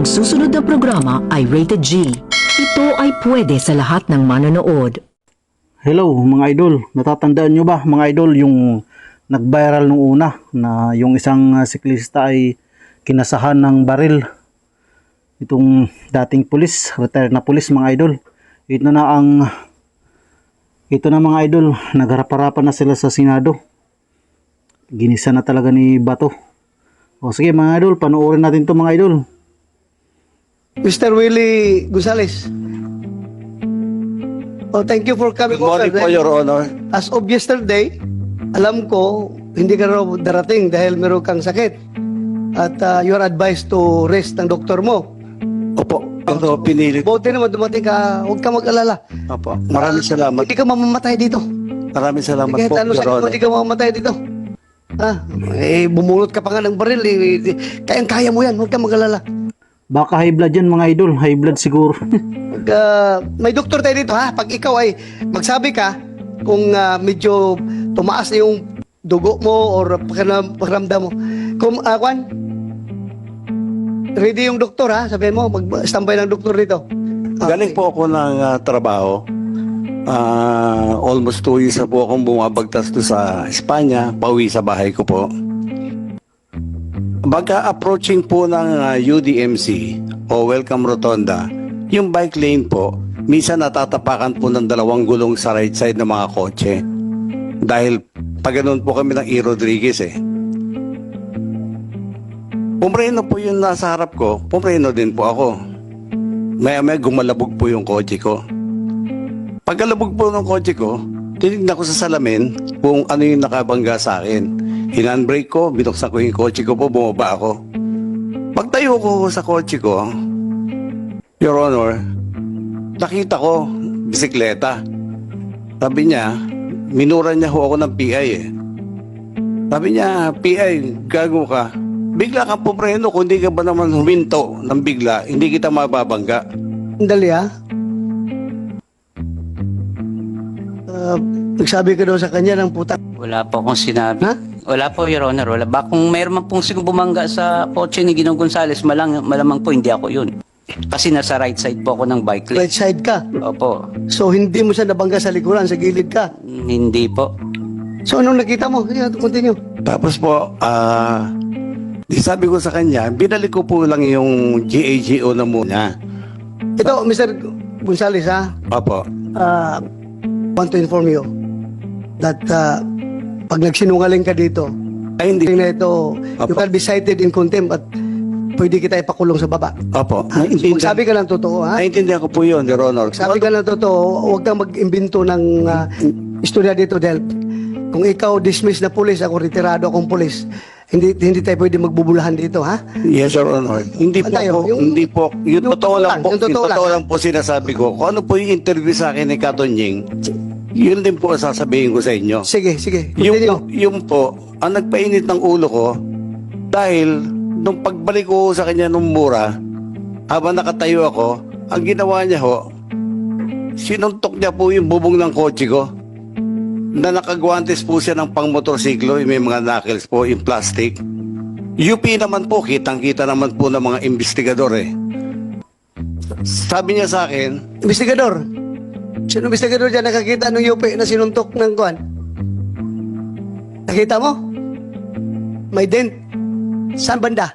Ang susunod na programa ay rated G. Ito ay pwede sa lahat ng manonood. Hello mga idol, natatandaan nyo ba mga idol yung nag-viral nung una na yung isang siklista ay kinasahan ng baril? Itong dating pulis, retired na pulis mga idol. Ito na mga idol, nagharap-harapan na sila sa Senado. Ginisa na talaga ni Bato. O sige mga idol, panoorin natin to mga idol. Mr. Willie Gonzales. Oh, thank you for coming Good morning over. po, Your Honor. As of yesterday, alam ko, hindi ka raw darating dahil meron kang sakit. At you are advised to rest ng doktor mo. Opo, pero pinili ko. Buti naman dumating ka, huwag ka mag-alala. Opo, maraming salamat. Hindi ka mamamatay dito. Maraming salamat Kahit po, ano Your sakit mo, Honor. hindi ka mamamatay dito. Bumulot ka pa nga ng baril. Kaya mo yan, huwag ka mag-alala. Baka high blood yan mga idol, high blood siguro. May doktor tayo dito ha. Pag ikaw ay magsabi ka kung medyo tumaas na yung dugo mo or pakiramdam mo. Kung Kwan, ready yung doktor ha. Sabihin mo, mag-standby ng doktor dito. Galing po ako ng trabaho. Almost 2 years na po akong bumabagtas to sa Espanya, pauwi sa bahay ko po. Baga approaching po ng UDMC o Welcome Rotonda, yung bike lane po, minsan natatapakan po ng dalawang gulong sa right side ng mga kotse. Dahil pag ganun po kami ng E. Rodriguez eh. Pumreno po yung nasa harap ko, pumreno din po ako. Maya-maya gumalabog po yung kotse ko. Pagkalabog po ng kotse ko, tinignan ko sa salamin kung ano yung nakabangga sa akin. Hinandbrake ko, binuksan ko yung kotse ko po, bumaba ako. Pagtayo ko sa kotse ko, Your Honor, nakita ko, bisikleta. Sabi niya, minura niya ho ako ng PI eh. Sabi niya, PI, gago ka. Bigla kang pupreno, kung hindi ka ba naman huminto ng bigla, hindi kita mababangga. Dali ha. Nagsabi ka daw sa kanya ng puta. Wala po akong sinabi. Ha? Wala po, Your Honor. Wala ba? Kung mayroon man pong siguro bumangga sa kotse ni Ginong Gonzales, malamang po hindi ako yun. Kasi nasa right side po ako ng bike lane. Right side ka. Opo. So hindi mo siya nabangga sa likuran, sa gilid ka. Hindi po. So anong nakita mo? Yeah, continue. Tapos po, di sabi ko sa kanya, binalik ko po lang yung GAGO na muna. Ito, Mr. Gonzales ha. Opo. Want to inform you that pag nagsinungaling ka dito, Ay, hindi. na ito, you Apo. can be cited in contempt at pwede kita ipakulong sa baba. Opo. Magsabi ka ng totoo, ha? Naintindihan ko po yun, Your Honor. Sabi ka ng totoo, huwag kang mag-imbento ng istorya dito dahil kung ikaw dismiss na pulis, ako retirado akong pulis, hindi tayo pwede magbubulahan dito, ha? Yes, Your Honor. Hindi po Tayo, ako, hindi po, yung totoo lang po, yung totoo lang. lang po sinasabi ko. Kung ano po yung interview sa akin ni Katonying, yun din po ang sasabihin ko sa inyo. Sige, continue. Yung po, ang nagpainit ng ulo ko, dahil nung pagbalik ko sa kanya nung mura, habang nakatayo ako, ang ginawa niya ho, sinuntok niya po yung bubong ng kotse ko, na nakagwantes po siya ng pang-motorsiklo, may mga knuckles po, yung plastic. UP naman po, kitang-kita naman po ng mga investigador eh. Sabi niya sa akin, Investigador, sino investigador dyan nakakita ng UP na sinuntok ng kuwan? Nakita mo? May dent. Saan banda?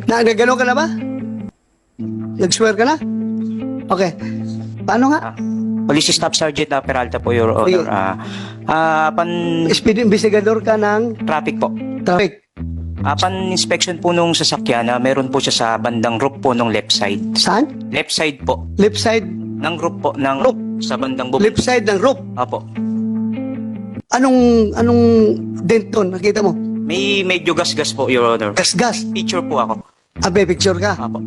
Nagano ka na ba? Nag-swear ka na? Okay. Paano nga? Police Staff Sergeant Peralta po, Your Sige. Honor. Speed investigador ka ng Traffic po. traffic. Pan inspection po nung sasakyan, meron po siya sa bandang roof po nung left side. Saan? Left side po. Left side. Ng roof po. Ng Roof. Sa bandang bubong. Left side ng roof. Apo. Anong dent doon? Nakita mo? May medyo gas-gas po, Your Honor. Gas-gas. Picture po ako. Abe, picture ka. Apo.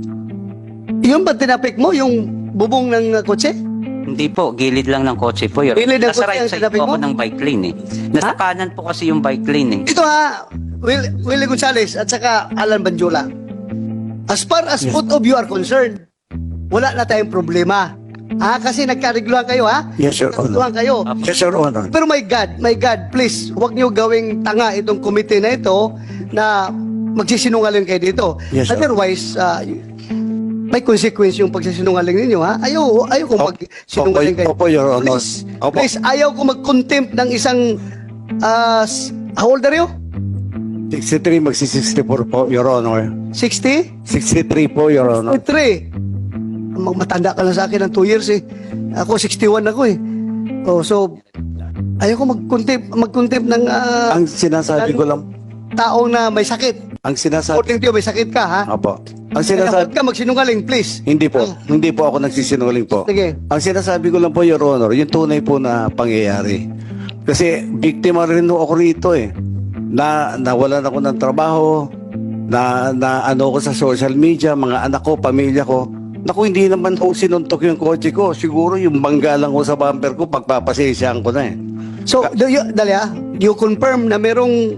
Yung ba tinapik mo? Yung bubong ng kotse? Hindi po, gilid lang ng kotse po, Your Gilid ng Nasa kotse right ang side sinabi po ako mo? ng bike lane eh. Nasa kanan po kasi yung bike lane eh. Ito ha, Willie Gonzales at saka Alan Banjola. As far as both of you are concerned, wala na tayong problema. Kasi nagkarigluhan kayo, ha? Yes, Your Honor. Nagkarigluhan kayo. Yes, Your Honor. Pero my God, please, huwag niyo gawing tanga itong komite na ito na magsisinungaling kayo dito. Yes, sir. Otherwise, may consequence yung pagsisinungaling ninyo, ha? Ayaw ko magsinungaling kayo. Opo, Your Honor. Please, Opo. please, ayaw ko mag-contempt ng isang, how old are you? 63, magsi-64 po, Your Honor. 60? 63 po, Your Honor. 63. Matanda ka lang sa akin ng 2 years eh. Ako 61 ako eh. Oh, so ayaw ko mag-contempt ng Ang sinasabi ko lang, taong na may sakit. ang sinasabi, According to you, may sakit ka, ha? opo. Ang Kaya huwag sinasabi, ka magsinungaling, please. hindi po ako nagsisinungaling po. Sige. Ang sinasabi ko lang po, Your Honor, yung tunay po na pangyayari. Kasi biktima rin ako rito eh. Nawalan ako ng trabaho, na ano ko sa social media, mga anak ko, pamilya ko. Naku, hindi naman ho sinuntok yung kotse ko. Siguro yung bangga lang ko sa bumper ko, pagpapasensyahan ko na eh. So, you confirm na merong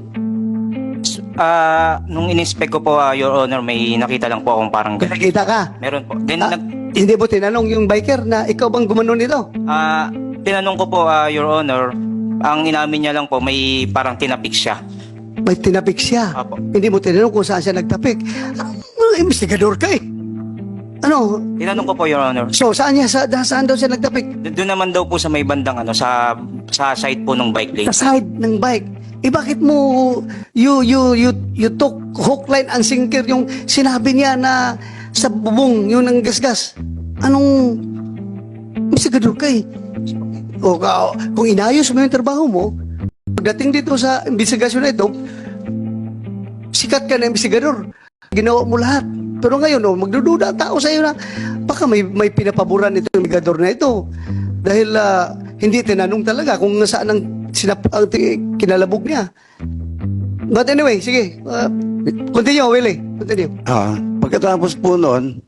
Nung in-inspect ko po, Your Honor, may nakita lang po akong parang nakita ka. Meron po. Then, Hindi mo tinanong yung biker na ikaw bang gumano nito? tinanong ko po, Your Honor, ang inamin niya lang po, may parang tinapik siya. May tinapik siya. Apo. Hindi mo tinanong kung saan siya nagtapik. Investigador ka eh. Ano? Tinanong ko po, Your Honor. So, saan daw siya nagtapik? Doon naman daw po sa may bandang sa side po ng bike lane. Sa side ng bike. Eh bakit mo you took hook, line and sinker yung sinabi niya na sa bubong yun ang gasgas? Anong investigador ka eh? O kung inayos mo yung trabaho mo, pagdating dito sa investigasyon na ito, sikat ka na investigador. Ginawa mo lahat. Pero ngayon, magdududa ang tao sa iyo na baka may pinapaboran ito yung investigador na ito. Dahil hindi tinanong talaga kung saan ang kinalabog niya. But anyway, sige. Continue, Willie. Continue. Pagkatapos po noon,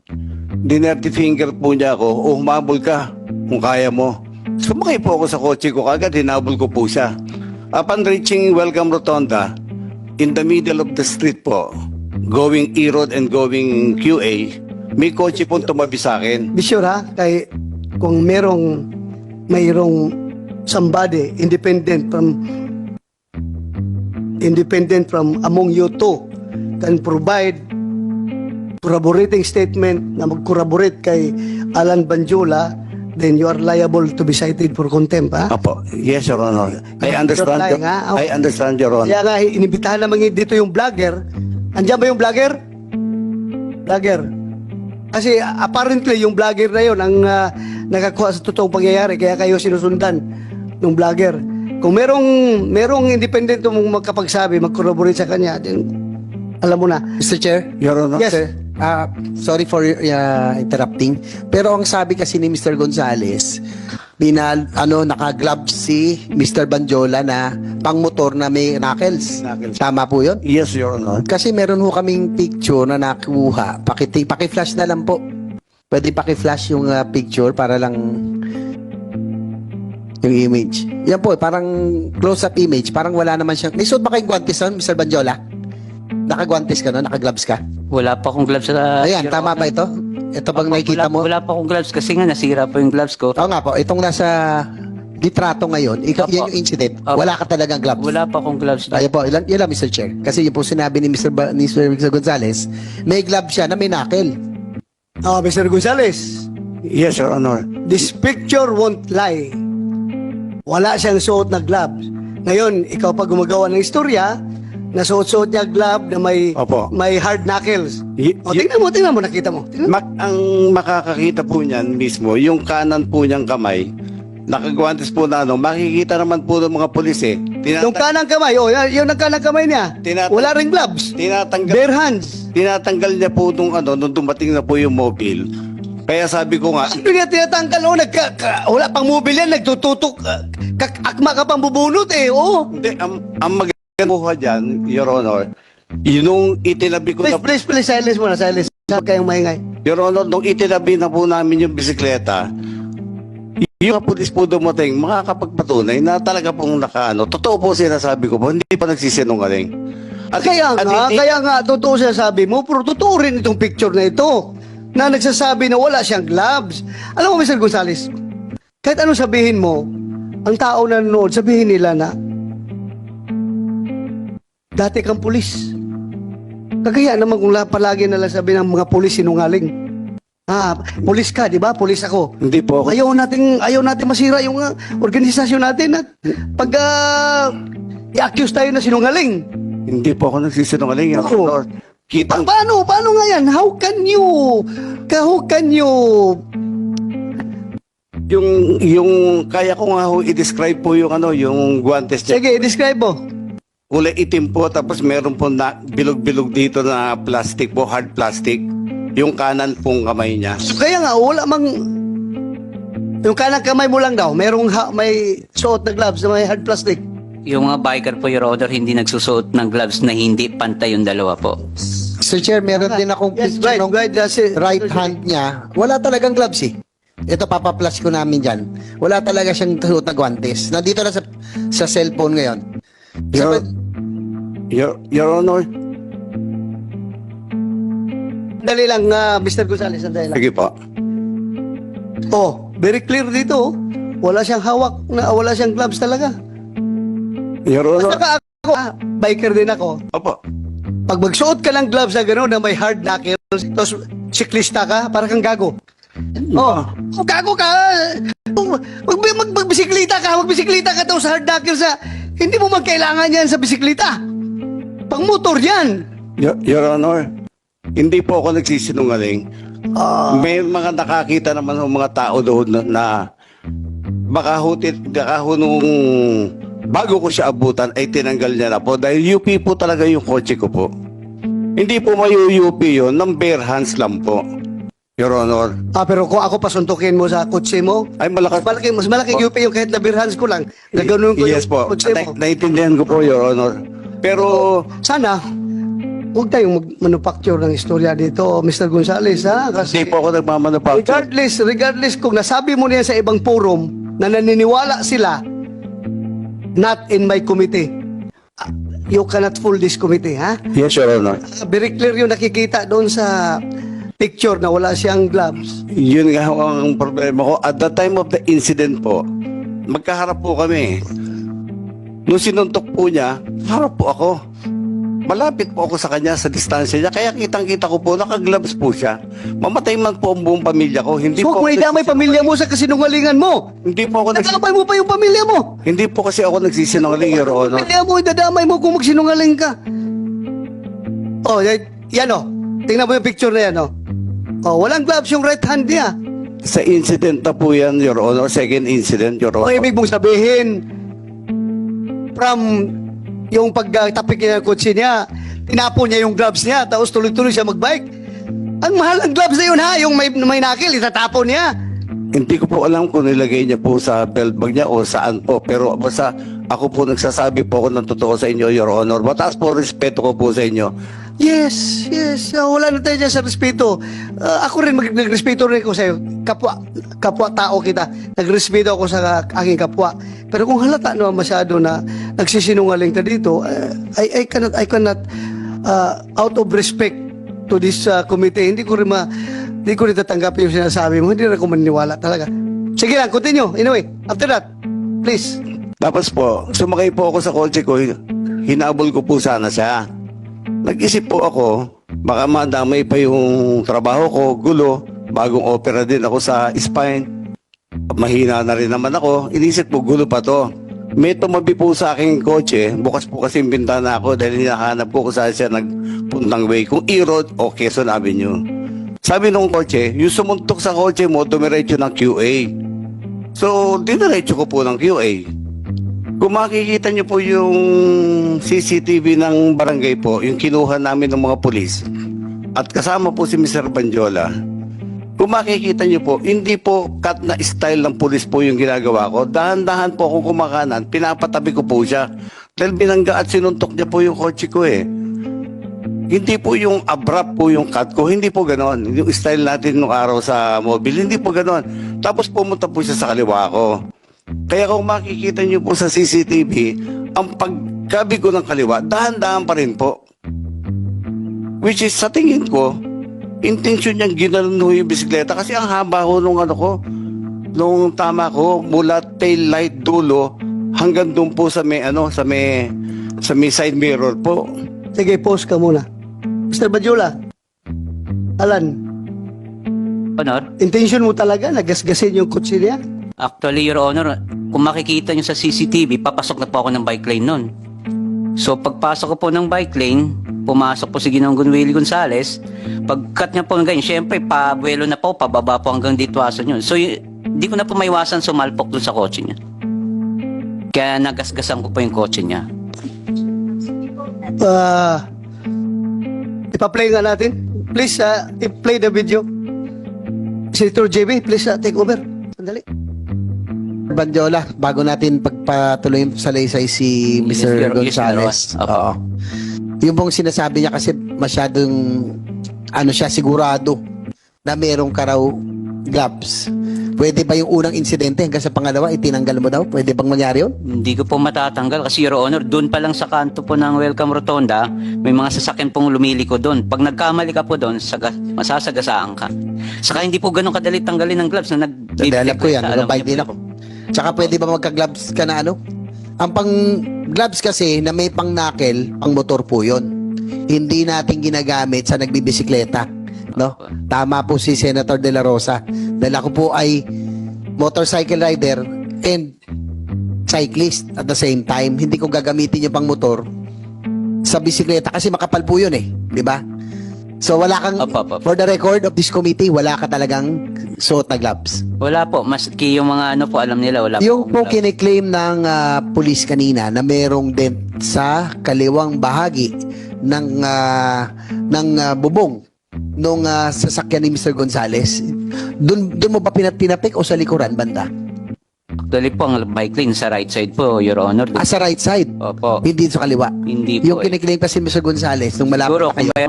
dinerty finger po niya ako, humabol ka kung kaya mo. Sumakay po ako sa kotse ko, kagad hinabol ko po siya. Upon reaching Welcome Rotonda, in the middle of the street po, going E-Road and going QA, may kotse po tumabi sa akin. Be sure, ha, kung mayroong somebody independent from among you two can provide corroborating statement na mag-corroborate kay Alan Banjola, then you are liable to be cited for contempt, ha? Apo, yes, Your Honor. I understand, Lying, ha? I understand, Your Honor. Kaya nga, inibitahan naman dito yung vlogger. Andiyan ba yung vlogger? Vlogger. Kasi apparently yung vlogger na yun ang nakakuha sa totoong pangyayari, kaya kayo sinusundan ng vlogger. Kung merong independent mong magkapagsabi, mag-corroborate sa kanya, then alam mo na. Mr. Chair? Your Honor. Yes. Sir, sorry for interrupting. Pero ang sabi kasi ni Mr. Gonzales, naka-gloves si Mr. Banjola na pang-motor na may knuckles. Tama po yun? Yes, Your Honor. Kasi meron ho kaming picture na nakuha. Paki-flash na lang po. Pwede paki-flash yung picture para lang yung image. Yan po, parang close-up image. Parang wala naman siyang... May suot ba kayong guantes nun, Mr. Banjola? Naka-guantes ka nun? Naka-gloves ka? Wala pa akong gloves sa... Ayan, tama ba ito? Ito bang nakikita mo? Wala pa akong gloves kasi nga nasira po yung gloves ko. Oo nga po, itong nasa litrato ngayon, Opo. yan yung incident. Opo. Wala ka talagang gloves. Wala pa akong gloves. Ayun po, yun lang Mr. Chair. Kasi yun po sinabi ni Mr. Gonzales, may glove siya na may knuckle. Mr. Gonzales, Yes, Your Honor. this picture won't lie. Wala siyang suot na gloves. Ngayon, ikaw pa gumagawa ng istorya, na suot-suot niya glove na Opo. may hard knuckles. Tingnan mo, nakita mo. Tingnan mo. Ang makakakita po niyan mismo, yung kanan po niyang kamay, nakagwantes po na makikita naman po ng mga pulis eh. Yung kanang kamay, yung kanang kamay niya, wala ring gloves. Bare hands. Tinatanggal niya po nung dumating na po yung mobile. Kaya sabi ko nga, Ano niya tinatanggal? Wala pang mobile yan, nagtututok. Akma ka pang bubunot eh, hindi, ang maganda po dyan, Your Honor, yung itinabi ko Please, silence muna, silence. Huwag kayong maingay. Your Honor, nung itinabi na po namin yung bisikleta, yung mga pulis po dumating, makakapagpatunay na talaga pong totoo po sinasabi ko po, hindi pa nagsisinungaling. Kaya nga, totoo siya sabi mo, pero totoo rin itong picture na ito, na nagsasabi na wala siyang gloves. Alam mo, Mr. Gonzales, kahit anong sabihin mo, ang tao na nanonood, sabihin nila na, dati kang pulis. Kagaya naman kung palagi na lang sabi ng mga pulis sinungaling. Pulis ka, di ba? Pulis ako. Hindi po ako. Ayaw natin masira yung organisasyon natin at pag i-accuse tayo na sinungaling. Hindi po ako nagsisinungaling, Your Oo. Honor. Kitang Paano nga yan? How can you yung kaya ko nga ho i-describe po yung yung guantes niya. sige, describe mo. Kulay itim po, tapos meron po na bilog-bilog dito na plastic po, hard plastic. Yung kanan pong kamay niya. So, kaya nga, wala mang yung kanang kamay mo lang daw, may suot na gloves na may hard plastic. Yung mga biker po, Your Honor, hindi nagsusuot ng gloves na hindi pantay yung dalawa po. Sir Chair, meron din akong Yes, picture right, ng right. That's it. right hand niya. Wala talagang gloves eh. Ito, papaplas ko namin dyan. Wala talaga siyang suot na guantes. Nandito na sa cellphone ngayon. Your Honor, Dali lang, Mr. Gonzales, sandali lang. sige po. Oh, very clear dito. Wala siyang hawak, wala siyang gloves talaga. Your Honor, Saka ako, biker din ako. opo. Pag magsuot ka ng gloves na gano'n na may hard knuckles, tapos siklista ka, para kang gago. Oh, gago ka. Magbisiklita ka tapos hard knuckles na, hindi mo magkailangan yan sa bisiklita. Pang motor yan. Your Honor, hindi po ako nagsisinungaling. May mga nakakita naman ng mga tao doon na baka ho nung bago ko siya abutan ay tinanggal niya na po dahil UP po talaga yung kotse ko po. Hindi po UP yun, ng bare hands lang po. Your Honor. Pero kung ako pasuntukin mo sa kotse mo, Ay malakas. mas malaking UP yung kahit na birhans ko lang. Gaganon ko Yes yung po. kotse mo. Naiintindihan ko po, Your Honor. Pero Sana, huwag tayong manufacture ng istorya dito, Mr. Gonzales, ha? hindi Kasi po ako nagmamanufacture. regardless kung nasabi mo niya sa ibang forum na naniniwala sila, not in my committee. You cannot fool this committee, ha? Yes, Your Honor. Very clear yung nakikita doon sa picture na wala siyang gloves. Yun nga ho ang problema ko. At the time of the incident po, magkaharap po kami. Nung sinuntok po niya, harap po ako. Malapit po ako sa kanya sa distansya niya. Kaya kitang-kita ko po, naka-gloves po siya. Mamatay man po ang buong pamilya ko. Hindi So, po kung idamay pamilya mo sa kasinungalingan mo, Hindi po ako nadamay mo pa yung pamilya mo. Hindi po kasi ako nagsisinungaling, Your Honor. Pamilya mo, idadamay mo kung magsinungaling ka. Oh, yan oh. Tingnan mo yung picture na yan oh. Oh, walang gloves yung right hand niya. Sa incident na po yan, Your Honor. Second incident, Your O Honor. ibig mong sabihin, from yung pagtapik niya ng kotse niya, tinapon niya yung gloves niya, tapos tuloy-tuloy siya magbike. Ang mahal ng gloves na yun ha, yung may nakil, itatapon niya. Hindi ko po alam kung nilagay niya po sa belt bag niya o saan po. Pero basta ako po nagsasabi po ako ng totoo sa inyo, Your Honor. Mataas po respeto ko po sa inyo. Yes. Wala na tayo dyan sa respeto. Ako rin, nagrespeto rin ako sa'yo. Kapwa-tao kita. Nagrespeto ako sa aking kapwa. Pero kung halata naman masyado na nagsisinungaling ka dito, I cannot out of respect to this committee, hindi ko rin tatanggapin yung sinasabi mo. Hindi rin ako maniniwala talaga. Sige lang, continue. Anyway, after that, please. Tapos po, sumakay po ako sa kotse ko. Hinabol ko po sana siya. Nag-isip po ako, baka madamay pa yung trabaho ko, gulo, bagong opera din ako sa spine. Mahina na rin naman ako. Inisip po, gulo pa to. May tumabi po sa aking kotse, bukas po kasi yung bintana ako dahil hinahanap ko kung saan siya nagpuntang way, kung E-Road o Quezon Avenue. Sabi nung kotse, yung sumuntok sa kotse mo, dumiretso ng QA. So, diniretso ko po ng QA. Kung makikita nyo po yung CCTV ng barangay po, yung kinuha namin ng mga pulis, at kasama po si Mr. Banjola, kung makikita nyo po, hindi po cut na style ng pulis po yung ginagawa ko. Dahan-dahan po akong kumakanan, pinapatabi ko po siya. Dahil binangga at sinuntok niya po yung kotse ko eh. Hindi po yung abrupt po yung cut ko, hindi po ganon. Yung style natin nung araw sa mobile, hindi po ganon. Tapos pumunta po siya sa kaliwa ko. Kaya kung makikita niyo po sa CCTV, ang pagkabi ko ng kaliwa, dahan-dahan pa rin po. Which is, sa tingin ko, intention niyang ginanon ho yung bisikleta kasi ang haba ho nung nung tama ko, mula tail light dulo hanggang doon po sa may side mirror po. Sige, pause ka muna. Mr. Badyola, Alan, Honor, intention mo talaga na gasgasin yung kotse niya? actually, Your Honor, kung makikita nyo sa CCTV, papasok na po ako ng bike lane nun. So, pagpasok ko po ng bike lane, pumasok po si Ginonggon Willie Gonzales. Pagkat niya po ng ganyan, syempre, pabuelo na po, pababa po hanggang dito aso yun. So, di ko na po maiwasan sumalpok dun sa kotse niya. Kaya nagasgasan ko po yung kotse niya. Ipa-play nga natin. Please, i-play the video. Senator JB, please take over. Sandali. Bandiola, bago natin pagpatuloy sa laysay si Mr. Gonzales. Opo. Oo. Yung pong sinasabi niya kasi masyadong siya sigurado na merong ka raw gloves. Pwede ba yung unang insidente hanggang sa pangalawa itinanggal mo daw? Pwede bang mangyari yun? Hindi ko po matatanggal kasi, Your Honor, doon pa lang sa kanto po ng Welcome Rotonda, may mga sasakyan pong lumiliko doon. Pag nagkamali ka po doon, masasagasaan ka. Saka hindi po ganun kadali tanggalin ng gloves na Alam ko yan, nag-bike din ako. Tsaka pwede ba magka-gloves ka na ano? Ang pang-gloves kasi na may pang-knuckle, pang-motor po yun. Hindi natin ginagamit sa nagbibisikleta. No? Tama po si Senator De La Rosa. Dahil ako po ay motorcycle rider and cyclist at the same time. Hindi ko gagamitin yung pang-motor sa bisikleta kasi makapal po yun eh. Di ba? So wala kang, Opo. for the record of this committee, wala ka talagang suot na gloves. Wala po, maski yung mga ano po, alam nila, wala Yung po. po kiniklaim ng pulis kanina na merong dent sa kaliwang bahagi ng bubong nung sasakyan ni Mr. Gonzales, doon mo ba pinapik o sa likuran banda? Actually po, ang bike lane sa right side po, Your Honor. Sa right side, Opo. hindi sa kaliwa. Hindi Yung po. kiniklaim pa si Mr. Gonzales nung malapit Siguro, na kayo,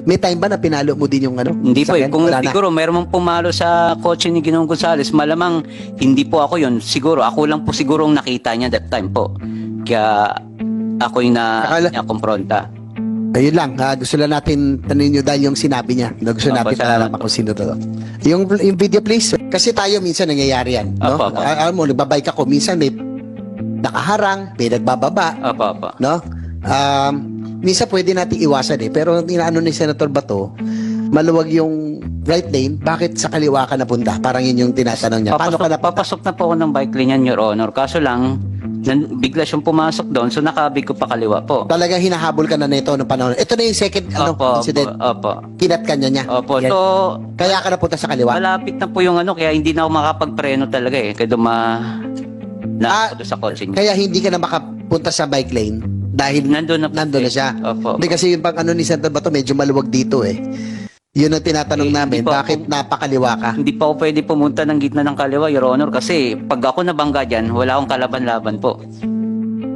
may time ba na pinalo mo din yung ano? Hindi po eh. sasakyan? Kung Wala na. siguro mayroon mong pumalo sa kotse ni Ginoong Gonzales, malamang hindi po ako yun. Siguro, ako lang po siguro ang nakita niya that time po. Kaya ako yung na-kompronta. Ayun lang, gusto lang natin tanungin nyo dahil yung sinabi niya. Gusto Opo, natin salamat malaman kung sino to. Yung video please. Kasi tayo minsan nangyayari yan. No? Opo. Alam mo, nagbabike ako. Minsan may nakaharang, may nagbababa. Opo. No? Minsan pwede natin iwasan eh. Pero inaano ni Senator Bato, maluwag yung right lane, bakit sa kaliwa ka napunta? Parang yun yung tinatanong niya. Paano ka napunta? Papasok na po ako ng bike lane yan, Your Honor. Kaso lang, bigla siyang pumasok doon, so nakabig ko pa kaliwa po. Talagang hinahabol ka na nito noong panahon. Ito na yung second incident. Opo. Kinat ka niya. Opo. Yan. So, Kaya ka napunta sa kaliwa. malapit na po yung ano, kaya hindi na ako makapagpreno talaga eh. Kaya na ako doon sa kotse niya. Kaya hindi ka na makapunta sa bike lane dahil Nandun na po. nandun na siya. Opo. Hindi kasi yung pang ano ni Senator Bato, medyo maluwag dito eh. Yun ang tinatanong Eh, namin, hindi pa bakit ako- napakaliwa ka? Hindi pa ako pwede pumunta ng gitna ng kaliwa, Your Honor, kasi pag ako nabangga dyan, wala akong kalaban-laban po.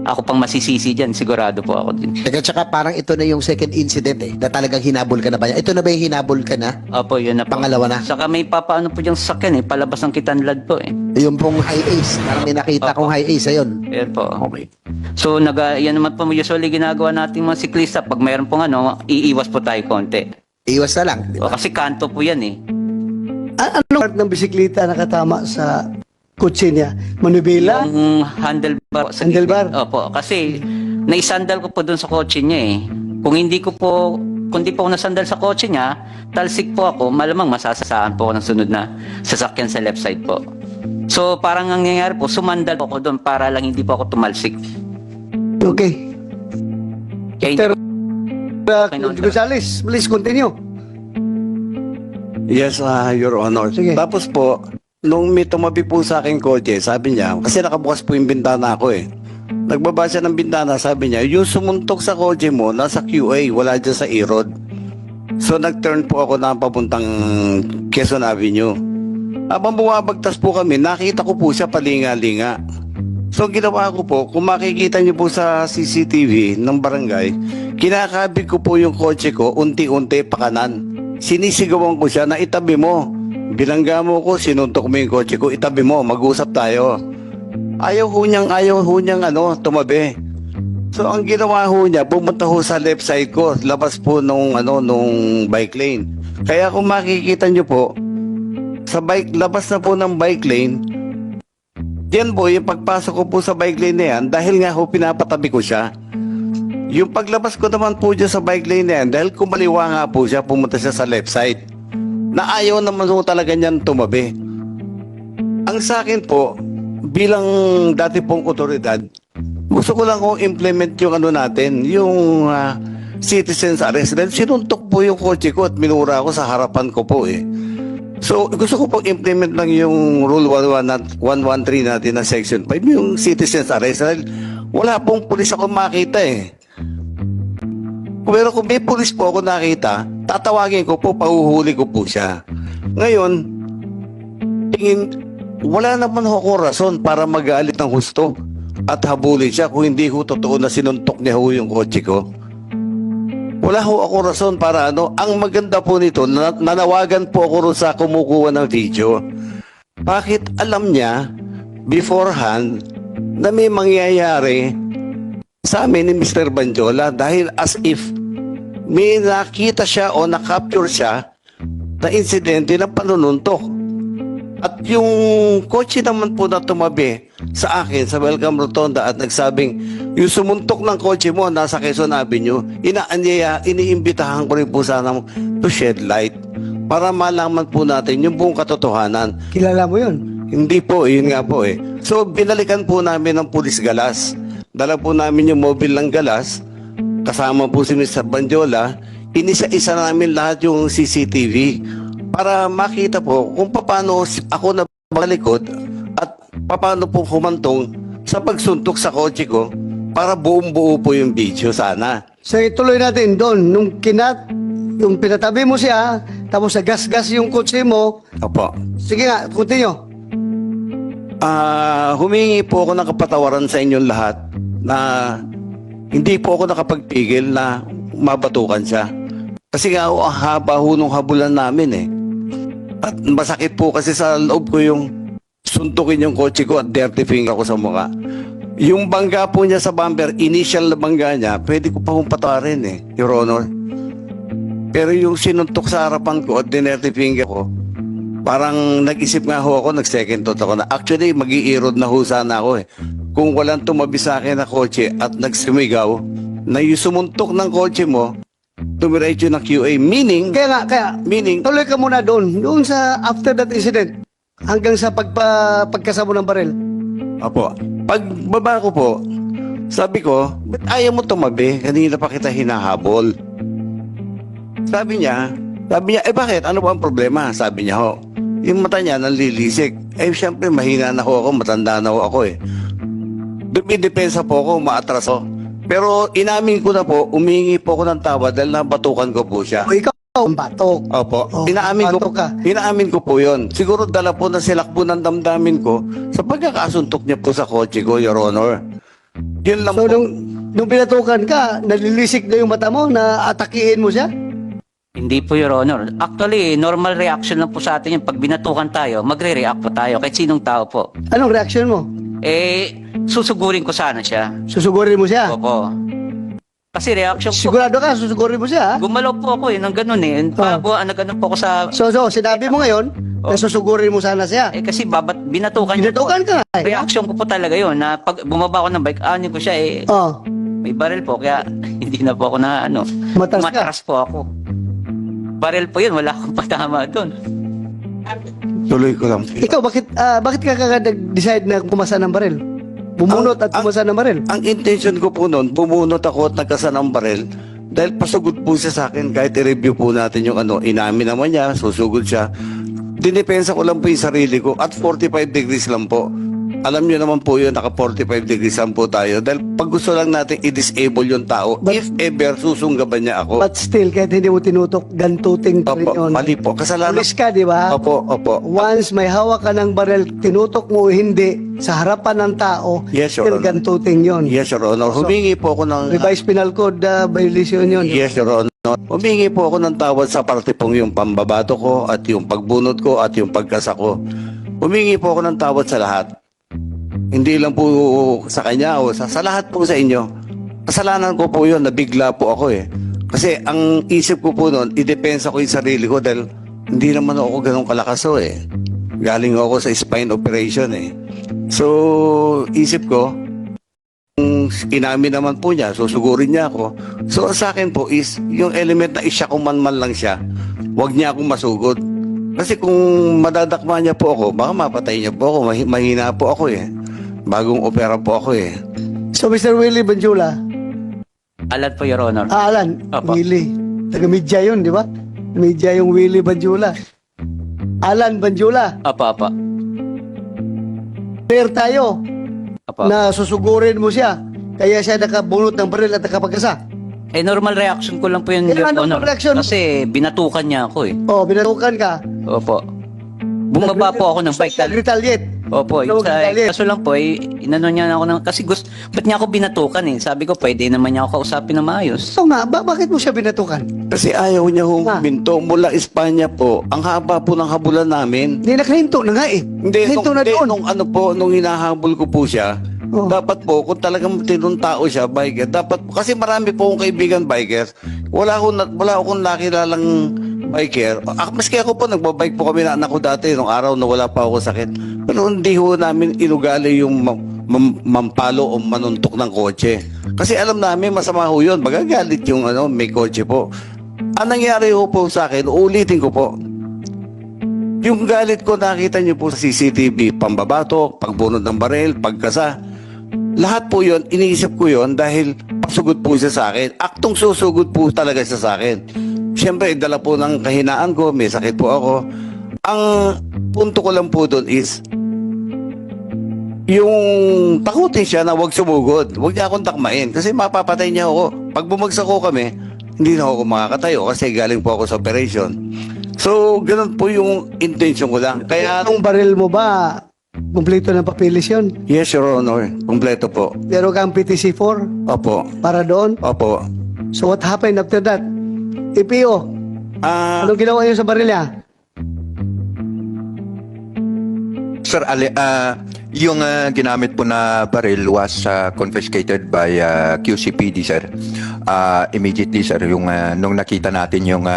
Ako pang masisisi dyan, sigurado po ako din. Teka, tsaka parang ito na yung second incident eh, na talagang hinabol ka na ba? Ito na ba yung hinabol ka na? Opo, yun na po. Pangalawa na? Saka may papaano po diyang sasakyan eh, palabas ng Kitanlad po eh. Yung pong high ace, parang may nakita Opo. kong high ace, ayun. Yan po. Okay. So, yan naman po usually ginagawa natin mga siklista. Pag mayroon pong ano, iiwas po tayo konti. Iwas na lang, di O, ba? kasi kanto po yan eh. Anong part ng bisikleta nakatama sa kotse niya? Manubela? Yung handlebar. Sa Handlebar? gilid. Opo. Kasi, naisandal ko po dun sa kotse niya eh. Kung di po ako nasandal sa kotse niya, talsik po ako, malamang masasasaan po ako ng sunod na sasakyan sa left side po. So, parang ang nangyayari po, sumandal po ako doon para lang hindi po ako tumalsik. Okay. Kaya Pero, Kinontra. Gonzales, please continue. Yes, Your Honor. Sige. Tapos po, nung may tumabi po sa akin kotse, sabi niya, kasi nakabukas po yung bintana ko eh. Nagbaba siya ng bintana, sabi niya, yung sumuntok sa kotse mo, nasa QA, wala dyan sa E-Road. So nag-turn po ako na papuntang Quezon Avenue. Habang bumabagtas po kami, nakita ko po siya palinga-linga. So ginawa ko po, kung makikita niyo po sa CCTV ng barangay, kinakabig ko po yung kotse ko, unti-unti pa kanan. Sinisigawan ko siya na itabi mo. Bilangga mo ko, sinuntok mo yung kotse ko, itabi mo, mag-usap tayo. Ayaw ho niyang tumabi. So ang ginawa ho niya, pumunta ho sa left side ko, labas po nung bike lane. Kaya kung makikita niyo po, labas na po ng bike lane, diyan po, yung pagpasok ko po sa bike lane na yan, dahil nga ho pinapatabi ko siya, Yung paglabas ko naman po dyan sa bike lane na yan, dahil kumaliwa nga po siya, pumunta siya sa left side. Na ayaw naman po talaga niyan tumabi. Ang sa akin po, bilang dati pong otoridad, gusto ko lang kong implement yung ano natin, yung citizens arrest. Dahil sinuntok po yung kotse ko at minura ako sa harapan ko po eh. So, gusto ko pong implement lang yung Rule 113 natin na Section 5, yung citizens arrest. Dahil wala pong pulis ako makita eh. Pero kung may pulis po ako nakita, tatawagin ko po, pahuhuli ko po siya. Ngayon, wala naman akong rason para magalit ng husto at habulin siya kung hindi ko totoo na sinuntok niya ho yung kotse ko. Wala ho akong rason para ano. Ang maganda po nito, nanawagan po ako rin sa kumukuha ng video. Bakit alam niya beforehand na may mangyayari sa amin ni Mr. Banjola dahil as if may nakita siya o na-capture siya na insidente ng panununtok. At yung kotse naman po na tumabi sa akin sa Welcome Rotonda at nagsabing yung sumuntok ng kotse mo nasa Quezon Avenue, iniimbitahan ko rin po sana to shed light para malaman po natin yung buong katotohanan. Kilala mo yun? Hindi po, yun nga po eh. So binalikan po namin ng pulis galas. Dala po namin yung mobile ng galas, kasama po si Mr. Banjola, inisa-isa namin lahat yung CCTV para makita po kung paano ako na balikod at paano po humantong sa pagsuntok sa kotse ko para buong-buo po yung video sana. So ituloy natin doon, yung pinatabi mo siya, tapos gas-gas yung kotse mo. Opo. Sige nga, continue. Humingi po ako ng kapatawaran sa inyong lahat na hindi po ako nakapagpigil na mabatukan siya. Kasi nga ang haba ho nung habulan namin eh. At masakit po kasi sa loob ko yung suntukin yung kotse ko at dirty finger ko sa mukha. Yung bangga po niya sa bumper, initial na bangga niya, pwede ko pa hong patawarin eh, Your Honor. Pero yung sinuntok sa harapan ko at dirty finger ko, parang nag-isip nga ho ako, nag-second thought ako na actually mag-i-erode na ho sana ako eh. Kung walang tumabi sa akin na kotse at nagsumigaw na yung sumuntok ng kotse mo, tumiretso ng QA. Meaning, Tuloy ka muna doon sa after that incident, hanggang sa pagkasamo ng baril. Apo, pagbaba ko po, sabi ko, ba't ayaw mo tumabi? Kanina pa kita hinahabol. Sabi niya, bakit? Ano ba ang problema? Sabi niya ho, yung mata niya nanlilisik. Siyempre, mahina na ho ako, matanda na ho ako eh. Dumidepensa po ako, maatras ho. Pero inamin ko na po, umingi po ako ng tawad dahil nabatukan ko po siya. O ikaw, ang batok. Opo, Oh, inaamin bato ko po yun. Siguro dala po na silakbo ng damdamin ko sa pagkakasuntok niya po sa kotse ko, Your Honor. Yun lang So po. nung pinatukan ka, nalilisik na yung mata mo, na atakiin mo siya? Hindi po, Your Honor. Actually, normal reaction lang po sa atin yung pag binatukan tayo, magre-react po tayo kahit sinong tao po. Anong reaction mo? Susugurin ko sana siya. Susugurin mo siya? Opo. Kasi reaction ko, Sigurado ka, susugurin mo siya? ha? gumalaw po ako ng ganun eh. Nagano po ako sa... So, sinabi mo ngayon, na susugurin mo sana siya. kasi binatukan niya po. Binatukan ka nga eh. Reaction ko po talaga yun na pag bumaba ako ng bike, anin ko siya Oh, may baril po kaya hindi na po ako na Matras ka. matras po ako. Baril po yun, wala akong patama doon. Tuloy ko lang. ikaw, bakit ka nag-decide na pumasa ng baril? Bumunot at pumasa ng baril? Ang intention ko po noon, bumunot ako at nagkasa ng baril dahil pasugod po siya sa akin kahit i-review po natin yung inamin naman niya, susugod siya. Dinipensa ko lang po yung sarili ko at 45 degrees lang po. Alam niyo naman po yun, naka 45 degrees lang po tayo dahil pag gusto lang natin i-disable yung tao, if ever susunggaban niya ako. But still, kahit hindi mo tinutok, gantuting pa rin Opo, yun. mali po. Kasalanan. Pulis ka, di ba? Opo. Once may hawak ka ng baril, tinutok mo o hindi, sa harapan ng tao, Yes, Your still Honor. gantuting yun. Yes, Your Honor. Humingi po ako ng... Revised Penal Code violation yun. Yes, Your Honor. Humingi po ako ng tawad sa parte pong yung pambabato ko at yung pagbunot ko at yung pagkasa ko. Humingi po ako ng tawad sa lahat. Hindi lang po sa kanya o sa lahat po sa inyo. Kasalanan ko po yun, nabigla po ako eh. Kasi ang isip ko po noon, idepensa ko yung sarili ko dahil hindi naman ako ganun kalakaso eh. Galing ako sa spine operation eh. So, isip ko, inamin naman po niya, susugurin niya ako. So sa akin po is, yung element na isya kung man lang siya, wag niya akong masugod. Kasi kung madadakma niya po ako, baka mapatay niya po ako, mahina po ako eh. Bagong opera po ako eh. So, Mr. Willie Banjula, Alat po, Your Honor. Alan, Apo. Willie. Taga-media yun, di ba? Media yung Willie Banjula. Alan Banjula, Apa. clear tayo Apa. na susugurin mo siya. Kaya siya nakabunot ng baril at nakapagkasa. Normal reaction ko lang po yun, Eh, Your ano Honor. reaction? Kasi binatukan niya ako eh. Oh, binatukan ka. Opo. Bumaba po ako ng bike. Nag-retaliate. Opo, Ano, galit? kaso lang po, inano niya ako ng, kasi ba't niya ako binatukan eh? Sabi ko, pwede naman niya ako kausapin na maayos. So nga, bakit mo siya binatukan? Kasi ayaw niya Ah. huminto mula Espanya po. Ang haba po ng habulan namin. Hindi nakahinto na nga eh. Hindi, Hinto na doon. nung ano po, nung hinahabol ko po siya, Oh. dapat po, kung talagang tinong tao siya, biker, dapat po, kasi marami po akong kaibigan bikers, wala akong nakilalang biker. Maski ako po, nagbabike po kami na anak ko dati, nung araw na wala pa ako sakit. Pero hindi ho namin inugali yung mampalo o manuntok ng kotse. Kasi alam namin, masama ho yun. Magagalit yung may kotse po. Ang nangyari ho po sa akin, ulitin ko po, yung galit ko nakita niyo po sa CCTV, pambabato, pagbunod ng baril, pagkasa. Lahat po yun, iniisip ko yun dahil pasugod po siya sa akin. Aktong susugod po talaga siya sa akin. Siyempre, dala po ng kahinaan ko, may sakit po ako. Ang punto ko lang po doon is, yung takutin siya na huwag sumugod, huwag niya akong takmain kasi mapapatay niya ako. Pag bumagsak ko kami, hindi na ako makakatayo kasi galing po ako sa operation. So, ganun po yung intention ko lang. Kaya, Yung baril mo ba, kumpleto ng papilis yun? yes, Your Honor, kumpleto po. Pero kang PTC-4 Opo, para doon? opo. So what happened after that? EPO, anong ginawa niyo sa baril niya? Sir, yung ginamit po na baril was confiscated by QCPD, sir. Immediately, sir, yung nung nakita natin yung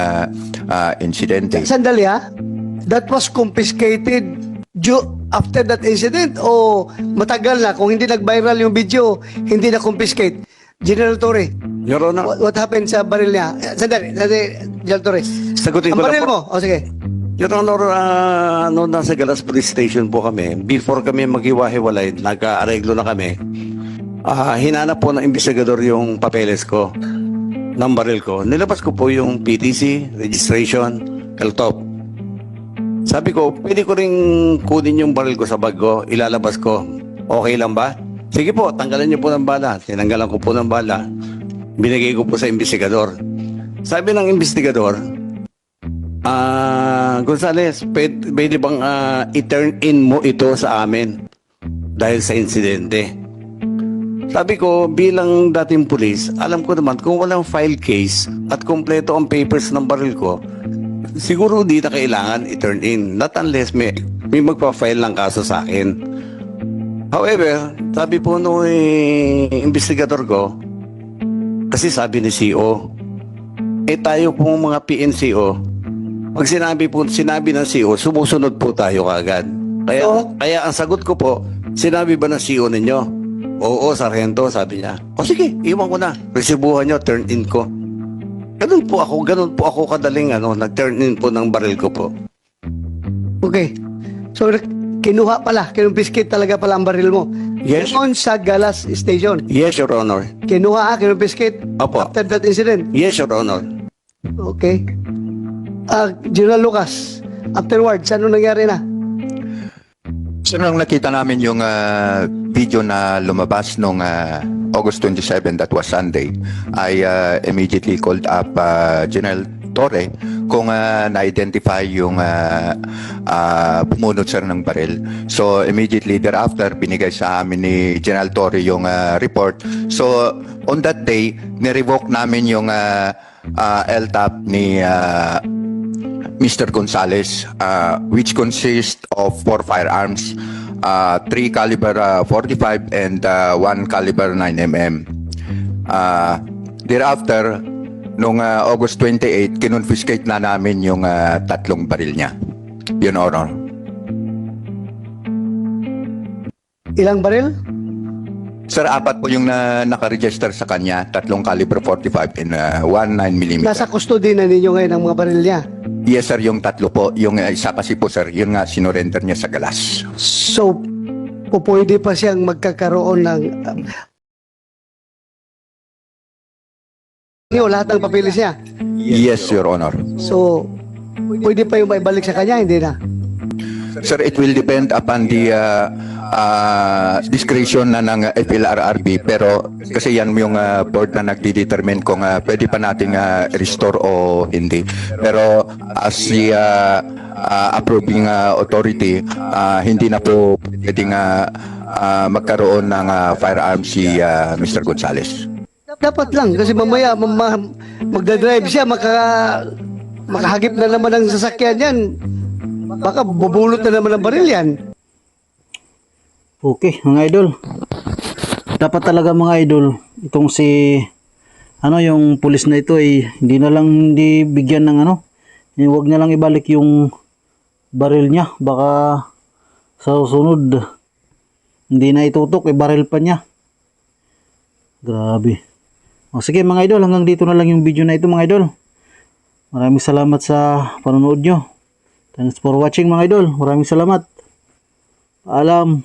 insidente. Sandali ha? That was confiscated after that incident o matagal na? Kung hindi nag-viral yung video, hindi na confiscate. General Torre, Your Honor, what happened sa baril niya? Sandali, General Torre. sagutin Ang ko lang baril po. mo, o sige. Your Honor, noon nasa Galas Police Station po kami, before kami maghiwa-hiwalay, nagka-areglo na kami, hinanap po ng investigador yung papeles ko, ng baril ko. Nilabas ko po yung PTC, registration, LTOP. Sabi ko, pwede ko rin kunin yung baril ko sa bag ko, ilalabas ko. Okay lang ba? Sige po, tanggalan niyo po ng bala. Tinanggalan ko po ng bala. Binigay ko po sa investigador. Sabi ng investigador, Gonzales, pwede bang i-turn in mo ito sa amin dahil sa insidente? Sabi ko, bilang dating pulis, alam ko naman kung walang file case at kompleto ang papers ng baril ko, siguro di na kailangan i-turn in. Not unless may magpa-file ng kaso sa akin. However, sabi po nung investigador ko, kasi sabi ni CO, tayo pong mga PNCO, pag sinabi ng CO, sumusunod po tayo kagad. Kaya ang sagot ko po, sinabi ba ng CO ninyo? Oo, sarhento, sabi niya. O sige, iwan ko na. Resibuhan nyo, turn in ko. Ganun po ako kadaling nag-turn in po ng baril ko po. Okay. So, kinuha pala, kinumpiskate talaga pala ang baril mo. Yes. Doon sa Galas Station. Yes, Your Honor. Kinuha, kinumpiskate Opo. after that incident. Yes, Your Honor. Okay. General Lucas, afterwards, ano nangyari na? So, nung nakita namin yung video na lumabas nung August 27, that was Sunday, I immediately called up General Torre kung na-identify yung pumunot sir ng baril. So immediately thereafter, binigay sa amin ni General Torre yung report. So on that day, ni-revoke namin yung LTAP ni Mr. Gonzales, which consists of 4 firearms, 3 caliber 45 and 1 caliber 9mm. Thereafter, nung August 28, kinonfiscate na namin yung 3 baril niya. Yun, Honor. Ilang baril? Sir, 4 po yung nakaregister sa kanya, 3 caliber 45 and 1 9mm. Nasa custody na ninyo ngayon ang mga baril niya. Yes, sir, yung 3 po. Yung isa kasi po, sir, yun nga sinurrender niya sa galas. So, pwede pa siyang magkakaroon ng lahat ng papeles niya. Yes, Your Honor. So, pwede pa yung maibalik sa kanya, hindi na. Sir, it will depend upon the discretion na ng FLRRB, pero kasi yan yung board na nagdi-determine kung pwede pa nating restore o hindi. Pero as the approving authority, hindi na po pwedeng magkaroon ng firearm si Mr. Gonzales. Dapat lang, kasi mamaya magdadrive siya, makahagip na naman ng sasakyan yan. Baka bubulot na naman ng baril yan. Okay, mga idol. Dapat talaga mga idol, itong si yung pulis na ito ay hindi bigyan ng huwag niya lang ibalik yung baril niya. Baka sa susunod hindi na itutok, baril pa niya. Grabe. O sige mga idol, hanggang dito na lang yung video na ito mga idol. Maraming salamat sa panonood nyo. Thanks for watching mga idol. Maraming salamat. Paalam.